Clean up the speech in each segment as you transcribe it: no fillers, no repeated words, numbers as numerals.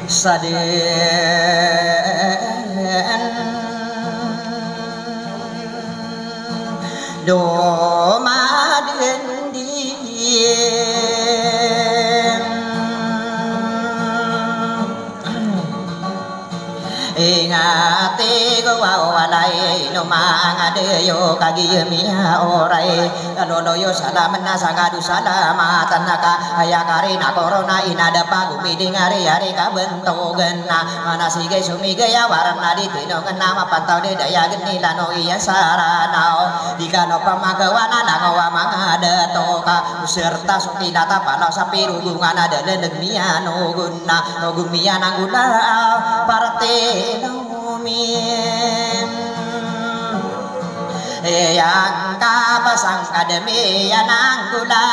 saden domaden diem ingate gawalai no mangade yo kagiyemia orai lono yo salamna sagadu salamatan naka ayakarina corona inada pagumi dingari hari kabentogenna manasige sumige ya warna ditino kenama pantau de daya geni lano iya saranao dikano pamagawana nangawa mangada toka serta sukinata palau sapiru bungan ada lenegmia no guna no gumia nanguna parte yang kapasang kademi yanang gula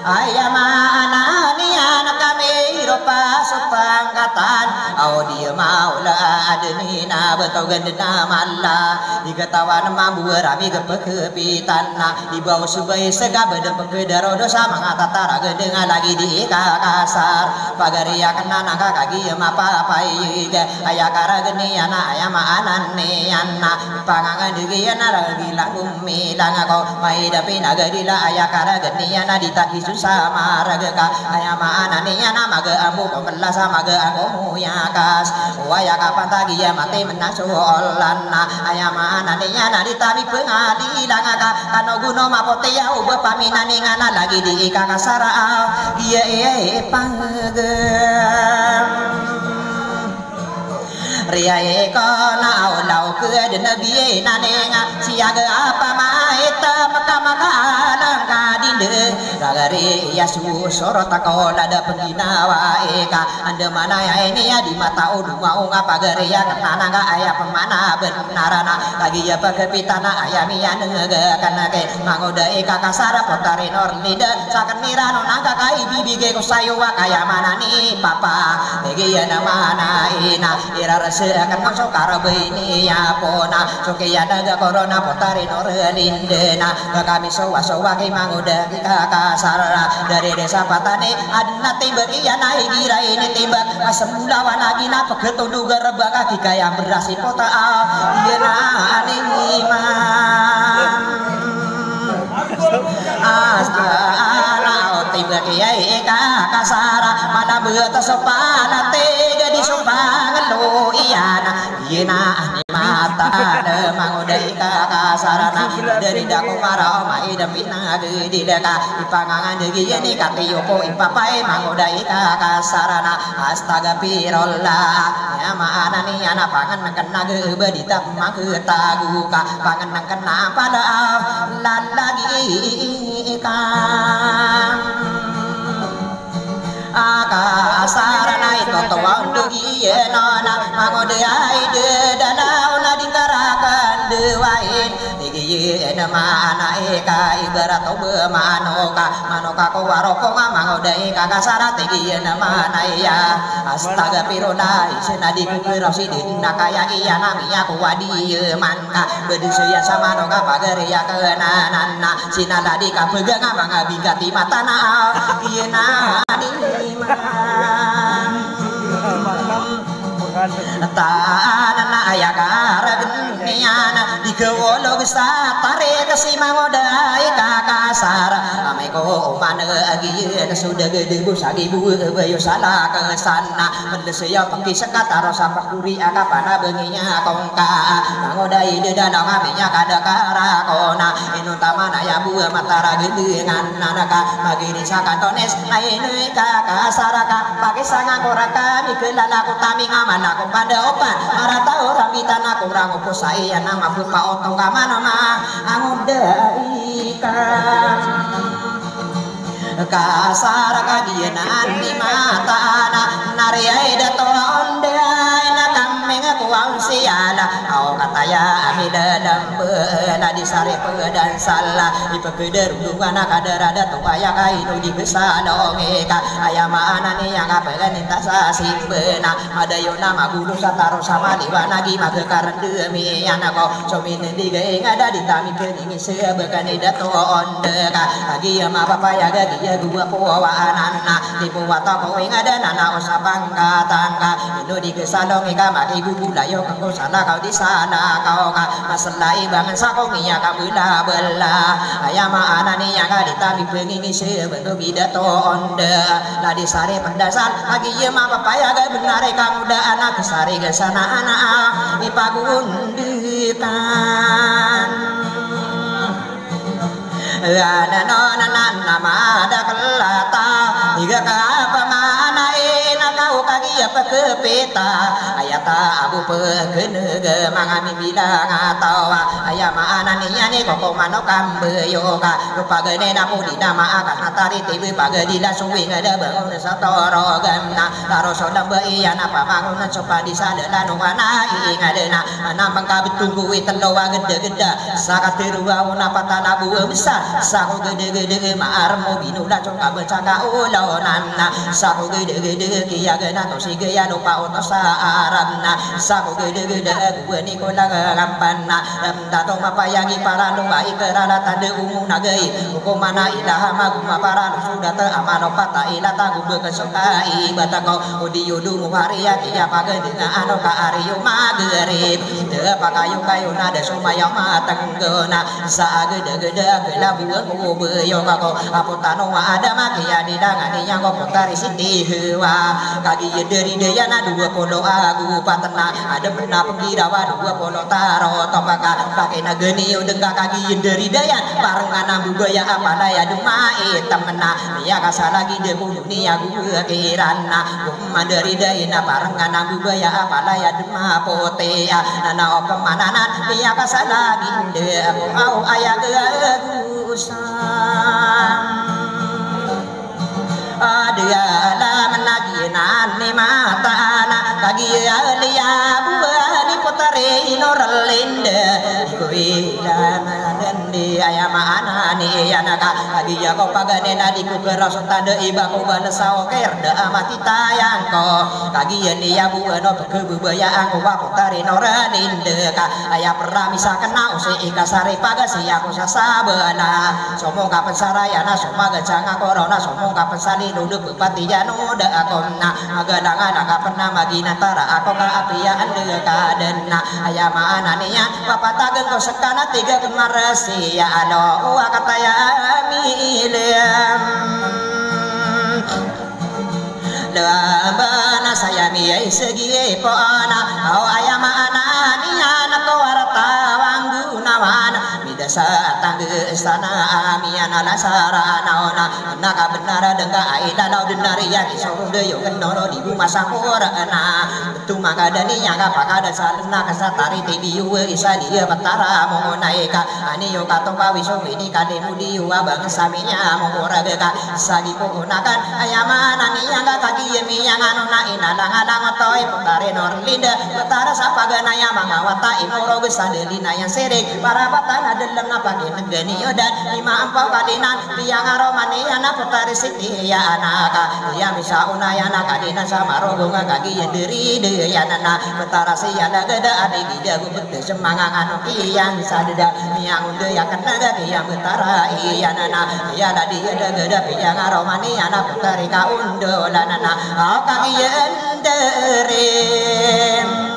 ayamana niana kami ropa supangkatan au dia maula adenina betogan dena malla diketawa mambu rami kepekepitan di bawah subai sega bedem pekedaro dosa mangatara gedenga lagi di kasar pagaria kena nangka kaki apa pai ayakara geni ana ayama anane ana pangangan digi ana lagi gumi langako mai dapi nagadila ayakara geniana ditaki susah maragaka ayama ananiana maga ambu komela sama ga agomu yakas wayaka pantagi ya mate menasuolana ayama ananiana ditami pengali langaka kano guno mapote ya uba paminani ngana lagi di kakasara iya panggem ria ekona aulau ke de nabi nanenga siaga apa maeta maka makalang kadinde ragari ya su sorota kola da penginawa eka anda mana ya ini ya di mata udu mau ngapa gari ya kenana ga aya pemana benarana lagi ya pakepitana ayami ya nege kana ke mangoda eka kasara potare norlida sakan mirano naga kai bibi ge ko sayuwa kaya mana ni papa bege ya namana ina ira akan masuk karabe ini ya pona sokeya daga corona potari norelindena kami sowa-sowa ki manguda kita kasara dari desa patane adna timbak iya naik gira ini timbak semula lagi na pegetu duga rebaka ki kaya berasi pota iya na anima astana timbak iya ika kasara mana beut sopana tega di sopangan lo iyana iyana animata de mangudai kakasarana dari daku marau mai dempina di deka ipangangan degi yeni katiyoko ipapai mangudai kakasarana astaga pirollah ya maana ni ana pangan kena gebe ditama ketaguka pangan kena pada lagi ikan akasarana itu tuan dugi nona mangode aide danau dingkarakan dewain tigi nama anak eka ibarat obe manoka ko waroko mangode eka kasara tigi nama naya astaga pirona isena dikukirasi dinakaya iya namia kuwadi manka bedusaya sama noka pagari ya kenanana sinaladi kapegang mangabingati matana kiena tanana ayakara geniana dikewolo gesatare kesimangodai kakasara ameko mana agi sudah gede busagi bu bayo salah kesana mendesaya peki sekataro sampak duri akapana benginya kongka mangodai dedana ngaminya kada karakona inu tamana ya bu matara gedengan nanaka magiri sakantones ainu kakasaraka pakai sangang koraka mikelala kutami ngaman aku pada opan marata orang bitana kurang opus saya nama buka otong kamana ma angudaikan kasar kagian di mata anak nariai dato onde aina kameng aku wang siala au kataya amila dambe la disare pedan salah ipekeder dungana kadarada tu aya kainu di kesalonge ka aya maana ni yang kapelan intasa simbena madayona magulu sataro sama liwana gi magekaran demi anako somin di ge ngada ditami kening sebekani dato onde ka agi ma papaya ga gi gua powa anana di puwata ko ngada nana osabangka tangka indo di kesalonge ka maki gulayo kanggo sana kau di sana kau ka maselai bangan sakongiya ka bela bela aya maana ni yang ditami pengingi sebentuk bidato onde la disare pendasan agi ye ma papaya ga benare kang udah anak sare ga sana anak ipagundikan ana nona nama ada kelata hingga ka apa mana kau kaki apa kepeta ayata abu pekenege mangami bilang atau ayah mana ni koko mano kambe yoga lupa gene namu di nama akan hatari tibi pagi la suwing ada bangun satoro gamna taro sodam bayan apa bangunan sopa di sana lanu mana ingadena anak mangka betunggu itelowa gede-gede sakat terua una patana buah besar saku gede-gede maarmu binula coka bercaka ulonan saku gede-gede kia gena to sige ya no pa oto sa arabna saku gede-gede gue ni ko lagampanna dato mapayangi para lu ai kerana tade umu nagai ko mana ilaha maguma para lu sudah te amano pata ilata gue kesukai batako odiudu muharia kia page dengan ano ka ariyo magerib de pakayu kayu nada sumaya matenggona sa gede-gede gela buah beyo kako apotano ada makia di dangani yang ko potari siti hewa kagi dari dayana 20 agu patena ada benar pengirawa 20 taro topaka pakai nageni udengka kagi dari dayan barengan budaya apa daya demai temena ya kasa lagi de dunia gua kirana gumma dari dayana barengan budaya apa daya dema potea nana opemananan ya kasa lagi de au aya usang dia alam naginan ni mata anak kagi alia buah ni potare inorlinde kui lama dendi ayam anak ni anak kagi ya kau pagane nadi ku keras tanda iba ku balesau kerde amati tayang ko kagi ni ya buah no kebubaya aku wa potare inorlinde ka ayah pernah misalkan nau se ikasare pagasi aku sasabana somong kapan sarayana somaga canga corona somong kapan sali duduk bupati jano da akonna agadang anak pernah magina tara ako ka apia ande kadena aya maana niya papatagan ko sekana tiga kemarasi ya ado wa kataya milem bana saya miyai segi pona au aya maana niya nako wartawan gunawan midasa tangge istana amian ala sarana ona naka benar dengka aida lau denari ya disuruh deyo kendono di rumah sampurna betul maka dani yang pakada salna kasatari tibiu isa dia betara mau naika ani yo kato pawiso ini kademu diwa bang saminya mau beka sagi ponakan ayamana ni yang kaki yemi yang anu na inalang-alang toy putare norlinda betara sapagana ya mangawata imoro gesandelina yang sering para patana dalam napake negeni yodan lima ampau kadinan biang aromani anak putari siti ya anaka ya bisa unaya nakadina sama rogonga kaki yang diri de ya nana betara siana geda ade gida gubete semangang anu yang bisa deda yang unde ya kenaga yang betara iya nana ya ladi ada geda biang aromani anak putari ka undo lanana kaki yang derim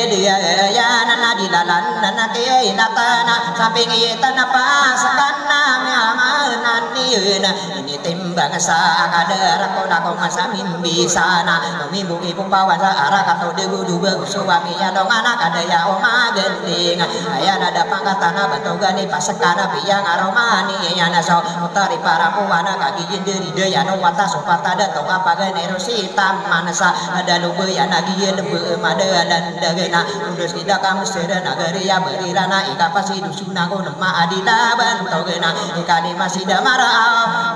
dia ya nana di lalan nana ke natana samping ita napa sakana miamanan niuna ini timbang sa kadar ko nako masamin bisana kami buki pumpawan sa ara kato degu duga suami ya dong anak ada ya oma gending aya ada pangkatana batogani pasakana biang aromani ya naso utari para puwana kaki jenderi daya no wata sopata da to apa ganero sitam manasa ada lubu ya nagi lebu madalan dagena undus kita kamu sera nagari ya berirana ika pasi dusuna ko nama adila banto gena ika di masih damara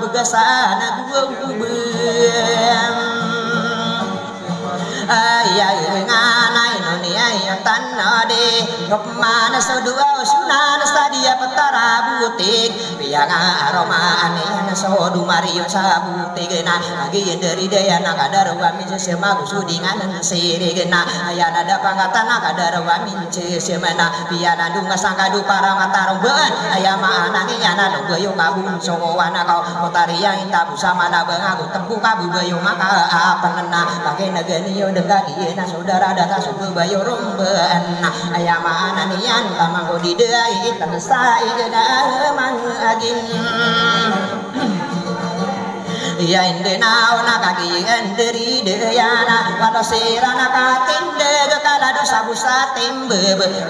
begasana gua ya nganai noni ayo tanah de mana sodua sunan sadia petara butik biang aroma aneh sodu mario sabutik na agi dari daya nak ada rawamin sesema kusudingan siri gena ayana ada pangkatan nak ada rawamin sesemana biana dunga sangkadu para matarong bean ayama anani yana dong bayo kabun sowana kau kotari yang tabu sama na bengaku tempu kabu bayo maka apa nena pakai negeni yo dengaki na saudara data suku bayo rombean ayama anani yan tamang ko di dai tansai gena mang agin ya indena ona kaki enderi deyana pada sirana katinde kala dosa busa timbe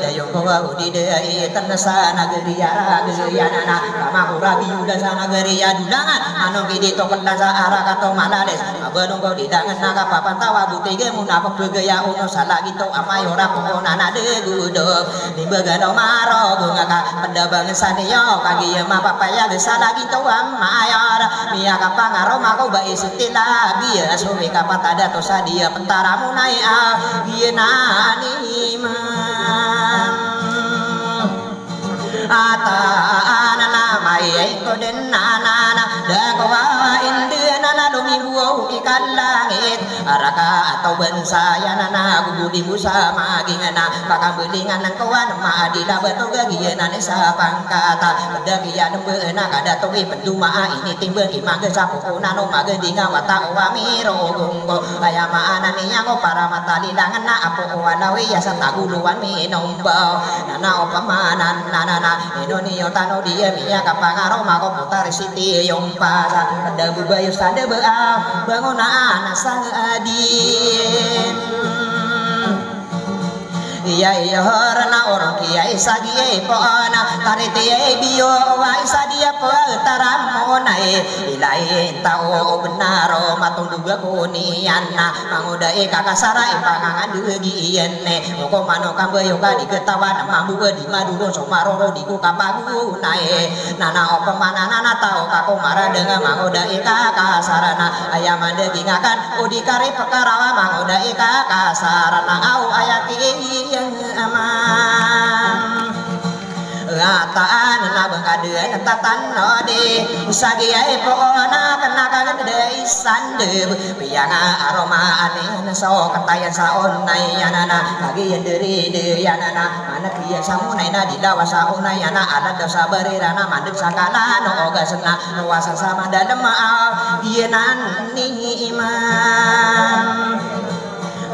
dayo ko di dei tanasa nagari ara geyana na kama urabi udah sana gari adudangan anu kidi to kendasa ara kato malades abadong ko didangan naga papan tawa butige munapa begaya uno salah gitu amayora pokona na de gudo di begano maro gungaka pendabangan sadeyo kagi ma papaya salah gitu amayora miya kapangaro mako ba isitila biya suwi kapat ada tosa dia pentara munai gienani man ata anana mai ko den nana da ko indena na dumi buo ikan langit araka atau bensaya nana gubudi musa magingana pakambelingan nang kawan ma adila beto gagiana ne sa pangkata dagian beuna kada togi penduma ini timbe imang sapu nano magendinga wata wamiro gunggo ayama anani yang para matali dangan na apo walawi ya sataguluan minombo nana opamanan nana inonio tano dia miya kapangaro mako putar siti yompara ada bubayo sade bea bangunan sang adin iya iya horna orang kiai sagie pona tarite bio wa sadia petaram monai ilai tao benaro matung duga kuniana mangudai kakasara impangangan dugi iyene moko mano kambeyo kadi ketawa mambu di maduro somaroro di ku kapagu nae nana opemana nana tao kako mara dengan mangudai kakasarana ayamande gingakan udikari pekarawa mangudai kakasarana au ayati yang aman ngataan na bangkadeun tatan ode sagiai pokona kena kaget deui sande biang aroma aneh so katayan saon nayanana lagi deuri deyanana mana kieu samunaina dilawa saunayana adat dosa berirana mandeg sakala no oga sena wasa sama dadem ienan ni iman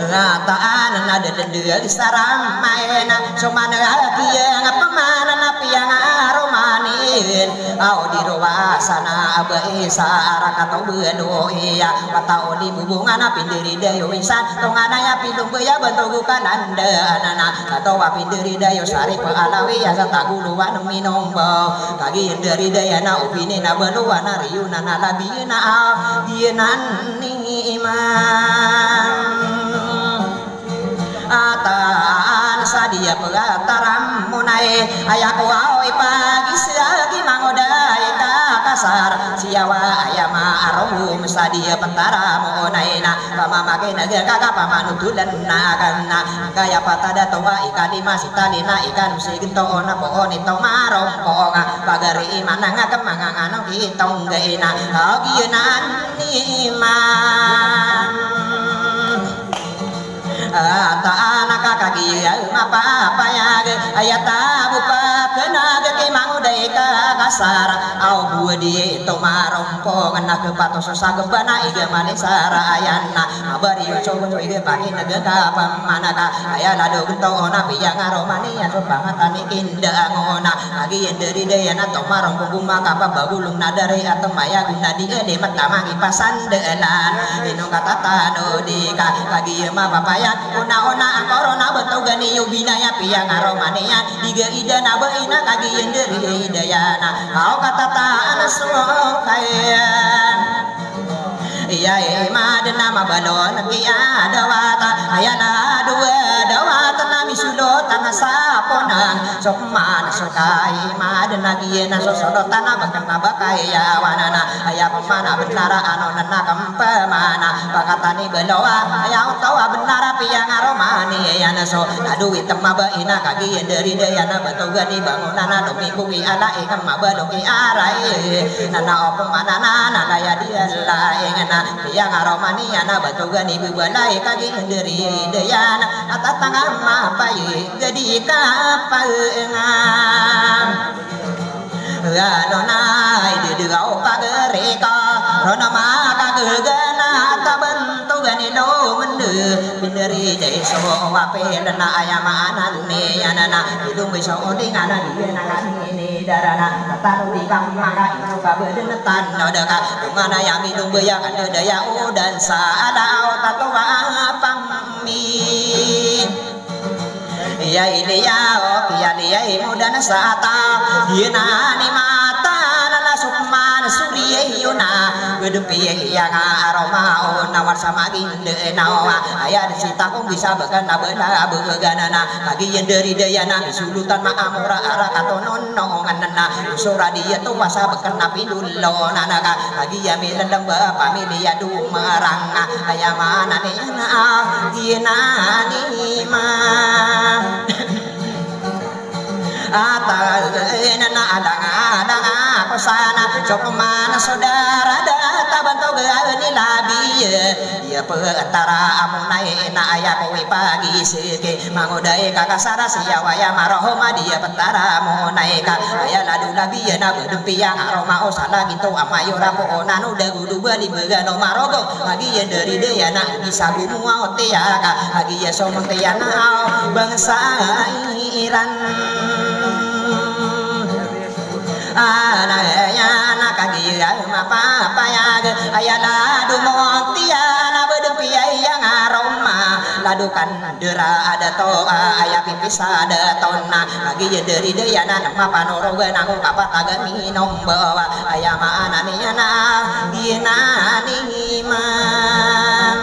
ngataan na dedeur saram maena somana kieu ngapamana piang aromanin au di roasana abai sarakato bedo iya watao di bubungan pindiri dayo insan tongana ya pilung beya bentugu kananda anana atau pindiri dayo sari palawi ya sataguluan minombo kagi dari dayana upini na beluana riuna na labina dienan ni iman ataan sadia pegataram munai ayaku aoi pagi siagi mangodai kakasar siawa ayama arum sadia pentara munai na pama make naga kakak pama nutulan nagana kaya patada towa ikan di masih talina ikan sigento ona pohon itu marom ponga pagari mananga kemangang anu kitong gaina kagieunan iman taan kakagi apa ya ayata bupa kena ke mangudai kakasar au buadi to marompo ngana ke patos sagebana iga manisara ayana abari coba iga pahin naga ka pamanaka ayala do gento ona biang aromani ya so banget ani indah ngona lagi dari dayana to marompo guma ka babulung nadare atemaya guna dia de matama kipasan delan ino kata tano di kagi ma papaya una corona betul gani yubinaya piang aromania diga idana baina kagi yenderi idayana kau kata ta anaso kayan iya madana mabalon kia dawata ayana dua dawata misulotan saponan sok mana sokai maden lagi na sosodotan bakan bakai ya wanana aya pemana benar anonana kempemana bakatani beloa aya utawa benar piang aromani ya naso adu hitam maba ina kagi dari dayana batogani bangunana domi kugi ala ikam maba doki arai nana opemana nana ya dia laengana piang aromani ana batogani bibalai kagi dari dayana atatanga mapai jadi kapangam Ranonai di degau pagereka Rona maka gegana tabentu gani lo mende Binderi dei sobo wape dana ayamanan ne yanana Hidung bisa oding ana di nangani darana Taru di kang maka itu kabeden tan deka Dumana yami dung beya kan daya udan saadau tatowa pammi ya ini ya oh ya dia mudan saata hina ni mata nana sukman suriye yuna gedempi yang aroma oh nawar sama ginde nawa aya sita kong bisa began nabena beganana lagi yang dari dayana sulutan ma amura ara katonon nonganana sura dia tu wasa bekan nabi dullo nanaka lagi ya milendem pamilia du marang aya mana ni na hina ni ma Atalena adanga kosana sokmana saudara data bantu geuni labi ya peantara amunai na aya kowe pagi seke mangodai kakasara sia waya marahoma dia pentara monai ka aya ladu labi na bedempi yang aroma osana gitu amayora pona nu dagudu bali begano marogo lagi ya dari dia na bisa gumu otea ka lagi ya somong teyana bangsa Iran anaya nakagi apa ya ayana dumontiana bedempi yang aroma ladukan dera ada to aya pipis ada tonna lagi ya dari dayana nama panoro nanggung kapat aga minum bawa aya mana niana dinani man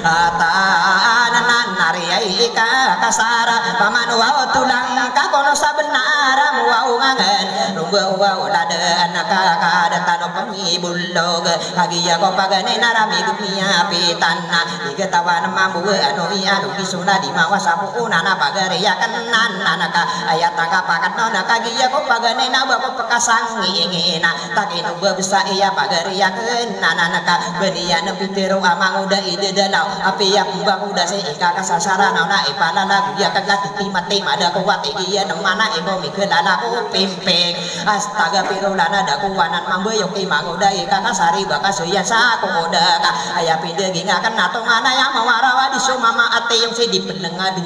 atanan nari ka kasara pamanu wa tulang ka kono sabenara muau ngangen rumba wa lada anaka ka datano pamibulog lagi ya ko pagane narami dunia pitana digetawan mambu anu anu kisuna di mawa sapu unana pagare ya kenan anaka ayat tangka pakat nona kagi ya ko pagane na ba ko pekasang ngina takinu bisa iya pagare ya kenan anaka benian pitero amang udah ide dalau api ya pembang udah se ika kasasara nauna ipana lagu ya kagak timati ada kuat iya nemana ego mikir anakku pimping astaga pirulana ada kuanan mambe yoki mangoda ika kasari bakas ya saku udah ka aya pinde ginga kan atau mana yang mawarawa di mama ate yang si dipendengar di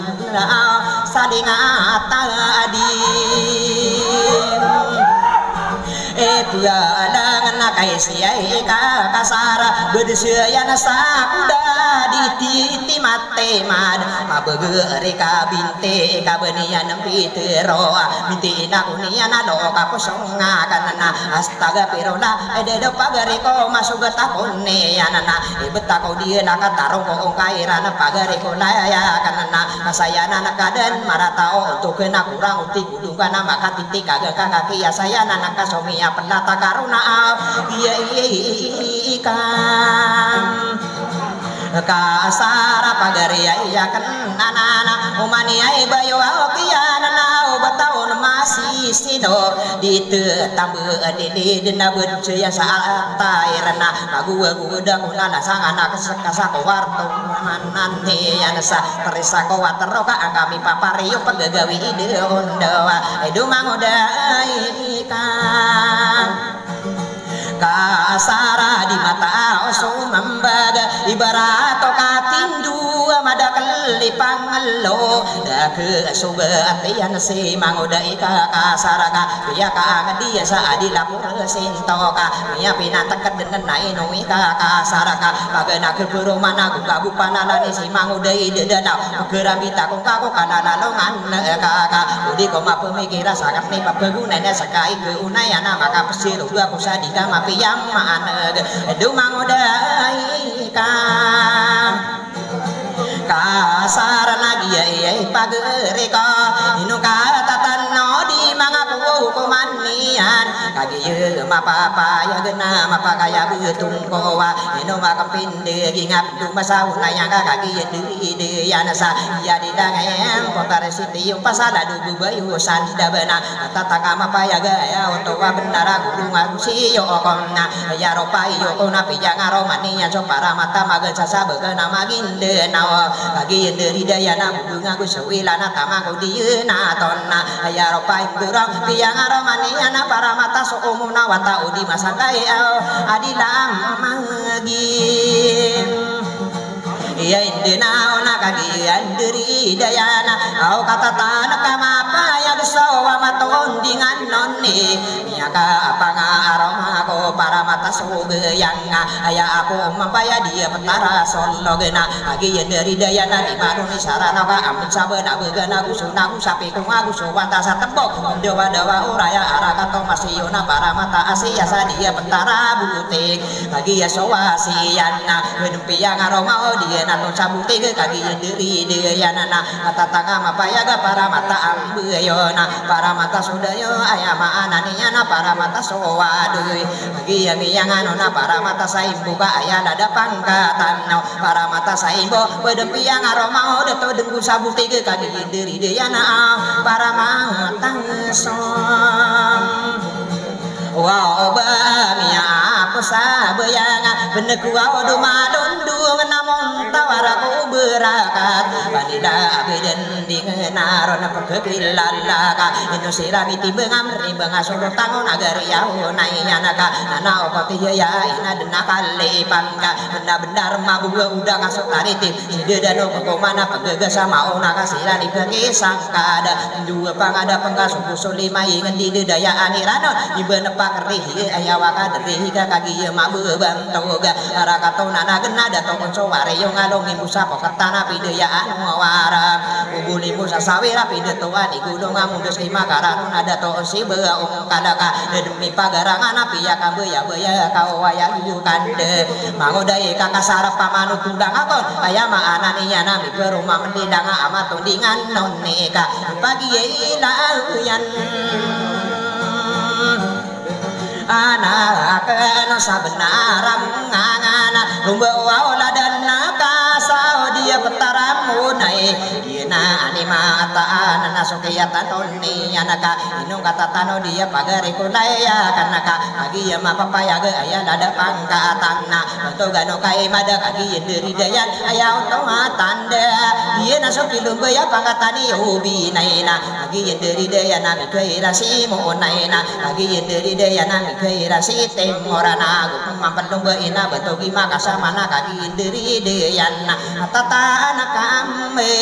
saling adi bualang nakai siai ka kasara bedesya nasakuda di titi mate mad mabege ka binte ka benian pitero binti na kunia na do ka posonga kanana astaga pirona ede pagare ko masuk takone anana ibeta ko dia na kataro ko kaira na pagare ko na ya kanana sayana na kaden maratao untuk kena kurang uti kudu kana maka titik kagak kaki ya sayana na kasomi penata karuna iya ikan kasara pagaria iya kenana umania bayo kiana na batao masih sino ditambe dede dena bencaya saat tairana lagu udah kunana sang anak kasa warto manan ya nasa terisa ko wateroka kami papario pagagawi ide ondawa edu mangoda ikan kasara di mata oso membaga ibarat katindu mada kelipang lo dak suga atian si mangoda ika kasara ka ya ka dia sa adi lapur sinto ka ya pinatak dengan nai no ika kasara ka bagana keburu mana gua bupana ni si mangoda ide danau gerambita kong ka ko kana lalongan ka udi ko mapemikira sakat ni papaguna sakai ke unayana maka pesir gua ko sadika piyam maan du mangoda ika kasar lagi ya pagere ka inu kata tanno di mangaku kumanian kagi ye mapapa ya gena mapakaya butung kowa inu makapinde gingap du masauna yang kagi ye de ya nasa ya di dangem potare siti yung pasala du bayu sanda bena tata kama paya gaya untuk bendara guru ngarusi yo okonna ya ropai yo kona pijang aromania so para mata maga sasa begena maginde nawa kagi dari daya na bunga ku sewilana tamaku dieuna tonna ya ropai kurang pijang aromania na para mata so umum nawata udi masakai adilam magim iya indena ona kagi anderi dayana au kata tanah kamapa ya desawa maton dengan nonni ya ka apanga aroma ko para mata suge yang aya aku mempaya dia petara solo gena kagi anderi dayana di manuni sarana ka ampun sabena begana kusuna ku sapi ku aku suwanta satebok dewa dewa uraya arakato masiyona para mata asia sadia petara butik kagi ya sowasiana benempi yang aroma dia nato sabuti ke kagi diri dia nana tatanga mapayaga para mata ambuyona para mata sudayo ayama ananinya na para mata sowadui kagi yang anona para mata saimbu ka aya dada pangkatan para mata saimbo bedempi yang aroma deto dengku sabuti ke kagi diri dia na para mata som wow bamia aku sabayanga beneku awdu madundung namon tawaraku berakat badida beden dingenaron pegegilallaka inu sirami timbengam rimbang asoro tangon agar yau nainya naka nana opati ya ina denakali pangka benda-benda mabu udah kasut tariti ide dano pengomana pegege sama onaka sirani bagi sangkada dua pangada pengkasuku solima ingan di daya anirano ibene pakrihi ayawaka derihi kagi mabu bantoga arakato nana gena datong soware yo ngalong imusa poketana pidaya anu wara ubuli musa sawira pidetuan di gunung amundus lima karanun ada to si beung kadaka demi pagarangan api ya kabeya beya kau wayang yukande mangodai kakasarap pamanu kundang akon ayama ananinya nami perumah mendidang amat tundingan noneka pagi ilauyan anak kena sabenaram ngangana lumba wala dan nakasau dia petaramu nai dina anima ataan nasukiyatan tonni anaka inung kata tano dia pagari kunaya kanaka agi ya mapapaya ge aya dada pangkatanna to gano kai mada kagi deri dayan aya untung tanda dia nasuki lumba ya pangkatani ubi naina agi deri dayan nami kira simu naina agi deri dayan nami kira si temorana gupung mampan lumba ina betogi makasamana kagi deri dayan tata anak kami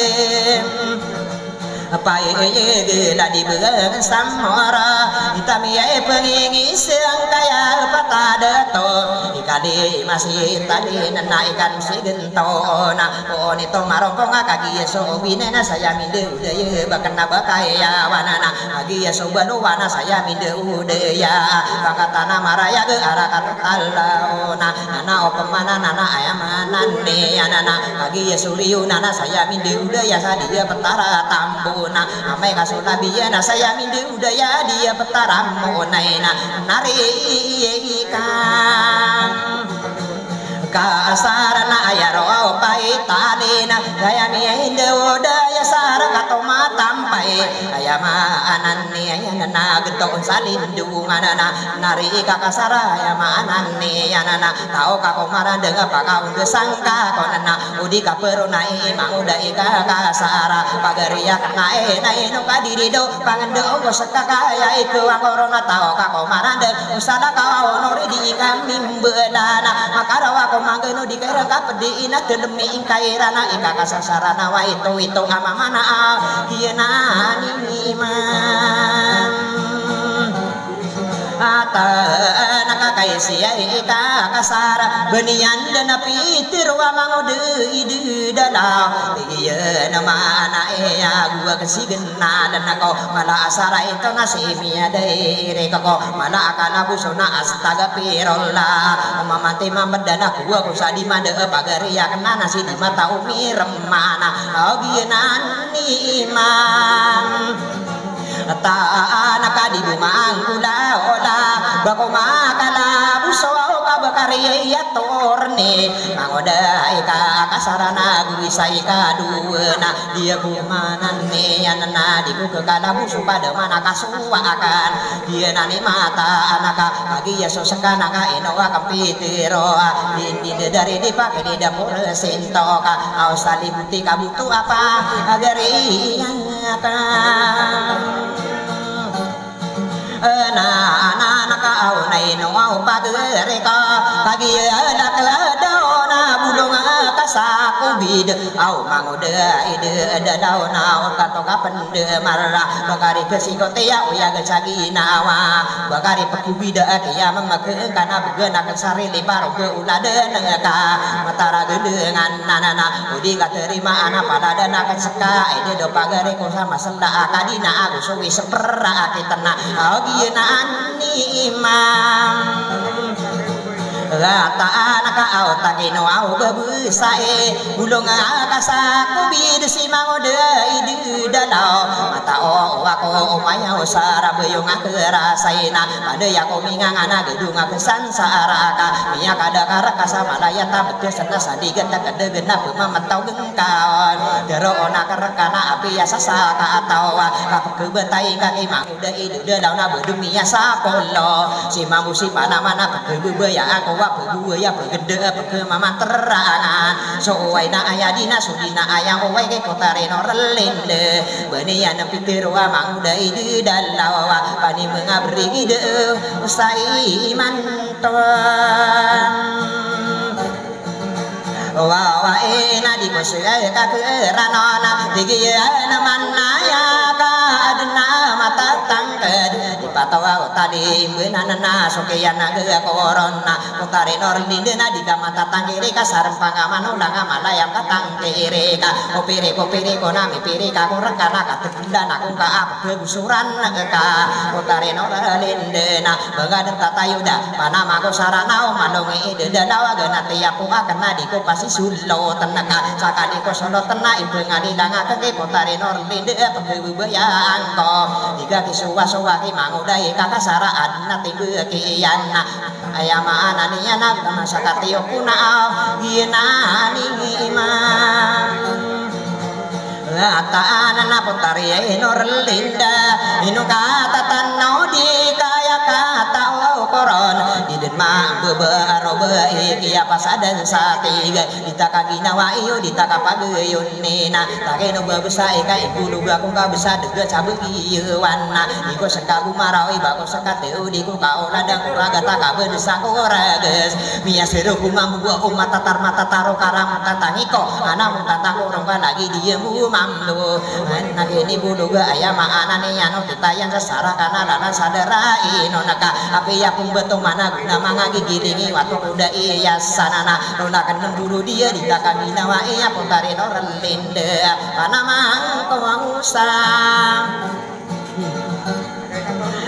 apa ye la di begang samora itami ye pengingi seang kaya patada to ikade masih tadi naikan si gentona oni to marongkong kagi so binena saya minde udaya bakana bakaya wanana kagi so banu wana saya minde udaya bakatana maraya ge arakat talaona nana opemana nana ayamanan ne anana kagi suriu nana saya minde udaya sadia petara tambu na amai kasuna biyana saya minde udaya dia petaram monaina nari ikan kasarana ayaro pai tanina gaya mi inde udaya sara katoma tampai ayama ananni ayana geton salindunganana nari kakasara ayama ananni yanana tau kakomara denga pakaun gesangka konana udi kaperona manguda ika kasara pagariya nae nae no kadiri do pangendo sekaka ya iku angorona tau kakomara de usada kau nori di kambing belana makarawa mangeno di kaira kapedi ina demi kairana ika kasasarana wa itu amamana hiena niman ata naka kai siai ka kasara benian dan pitir wa mangode ide dalau iya nama anak ya gua kesigena dan kau malah asara itu nasimia dari kau malah akan aku sona astaga pirollah mamati mamedana gua kusadi made pagari ya kena nasi di mata umi remana aginan iman ta anak di bumang kula ola bako makala buso ka bakari ya torne mangoda ika kasarana guisai ka duena dia kumanan ne yanana di ku kala buso pada mana kasuwa akan dia nani mata anaka bagi ya sosakana ka eno ka pitiro di dari dipakai di dapur sento ka ausali buti ka butuh apa agari anak kau nai nuau pagere ka pagi anak ladona bulung kasaku bid au mangude ide dadauna kato kapende marah bakari kesikote ya uya gesagi nawa bakari pekubida kia memake kana begena kesari lebar ke uladen ka matara gedengan nanana udi katerima anak pada dana keseka ide do pagere ko sama senda akadina aku suwi sepera kitena agieunan imam rata anak au takino au bebusae bulung kasaku bid si mangode ide dalau mata o aku umaya usara beyung kerasaina pada ya ko mingang anak gedung kesansara ka miya kada karaka sama laya ta betul sana sadigan tak kada genap mamatau gengkawan dero ona karekana api ya sasaka atau ka kebetai kaki mangode ide dalau na bedumi ya sapolo si mamusi panamana kebebe ya aku berdua ya bergede berke mama terangan so waina ayah dina sudina ayang owai ke kota reno relende benian pitir wa manguda ide dalau pani mengabri ide usai mantuan wa ena di musya ka keranona digiana manaya ka adna mata tangked patawa tadi benanana sokeyana ge korona utare norlinde na di mata tangkiri ka sareng pangaman ulang malayam katang kiri ka opire kona mipire ka korekana ka tegunda aku ka apa gusuran ka utare norlinde na bengaden tatayuda panama ko sarana malonge ide dalawa gana tiapu akena di ko pasi sulo tenaka sakadi ko sono tena ibu ngadilanga ke utare norlinde pegebe ya angko diga kisuwa-suwa ki mangudai kakak sara adna tibu kiana ayama ananiya na masakati okuna hina nima ataan na putari norlinda inu kata tanau di kaya kata koron di denma bebe arobe ikia pasadan satiga ditaka ginawa iyo ditaka pageyun nina take no babesa eka ibu luga kung kabesa dega cabut iyo wana iko sekabu marawi bako sekateu diku kaola dan kuraga taka bedesa korages mia seru kumambu umat tatar mata taro karam tatangiko ana mutata korongka lagi dia mu mamlu anak ini buluga ayam anane anu titayan sesara kana lana sadara ino naka api ya betul mana guna mangagi giringi waktu kuda iya sanana nona keneng dulu dia ditakan dinawa iya putari noren linde panama kau usah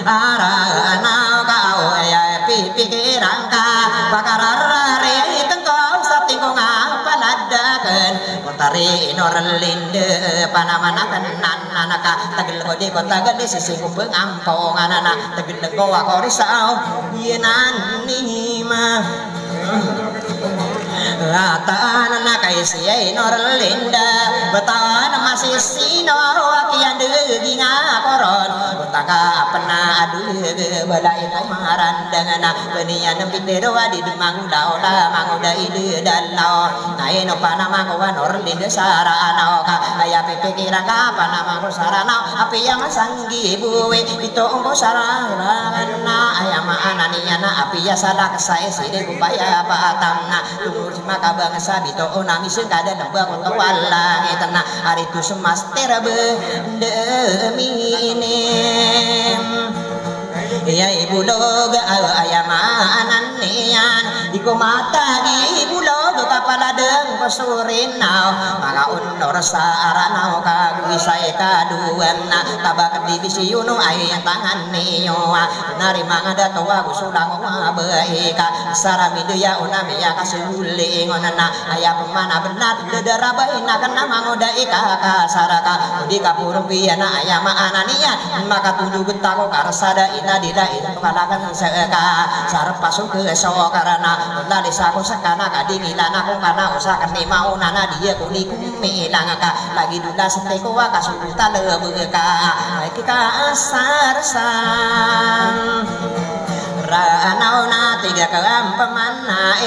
arana kau ya pikiran ka bakarare tengkau satingkong apa ladakan putari noren linde panama nakenan anaka tagil ko di kota gede sisi kumpeng ampong anana tagil ko ako risau yenan nima rataan na kay siya inorlinda bataan masih sino wakian degi nga koron utaka pena aduh balai kamaran dengan benian pitero di manguda ola manguda ide dalau nae no panama ko norlinda sarana ka aya pikiran ka panama ko sarana api yang sanggi buwe itu ongko sarana ayam ananian api ya sadak saya side kupaya patamna lumur maka bangsa bito nami sing kada nembang wala etna hari tu semas terabe demi ini ya ibu loga ayamanan nian di kumata di ibu loga kapaladeng pasurin nau maka unor saranau kagui saya kaduan tabak di bisiyuno ayang tangan niyo nari mangada toa gusulang baika saramidu ya unami ya kasuling onana ayah pemana benar dedarabai nakan nama ngoda ika kasaraka di kapurung piana ayah maanania maka tujuh getako karsada ina dila itu kalakan seka sarap pasuk ke so karena lali saku sekana kadingilan aku karena usahakan ni mau nana dia kuli kumilang ka lagi dula seteko kasuta lebeka kita asar sang ranau na tiga kelam pemana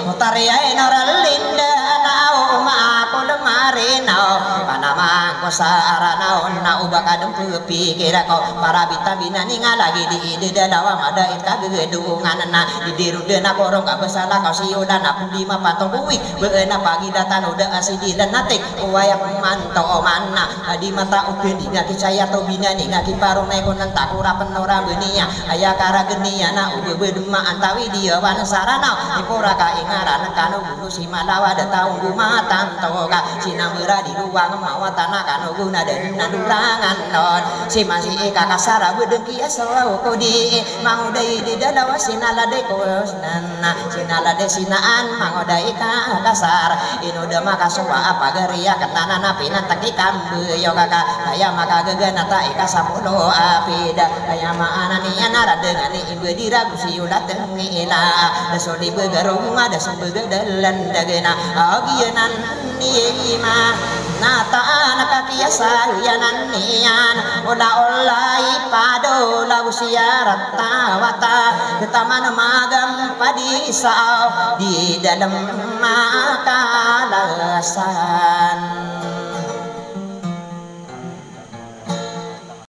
mutariai noralinda nau ma aku lemari nau panama ko saranau na ubakadem pikir ko para bita bina ninga lagi di dalawa ada ika gedungan na di dirude na korong ka besala kau siuda na lima patong kuwi beena pagi datan udah asidi dan natik waya manto mana di mata upin di ngaki caya to bina ninga ki parong neko nan takura penora benia aya kara genia na ube bedema antawi dia wan sarana ipora ka ingaran kanu gunu si malawa da taung gumatan toga sinamura di ruang mawatana kanu guna dan nandurangan non si masih kakak sara bedeki aso kodi mau dai di dalawa sinala de kosnana sinala de sinaan mau dai ka kasar ino de maka soa apa geria kenana napina taki kambe yo kakak aya maka gegana ta ika samulo apida aya maana ni anara dengan ibu diragu si udah tengila dasoni begarung ada sembega dalan dagena agianan niema nata anak kiasa yanan nian ola olai pado lagu siarat tawata ketaman magam padisau di dalam makalasan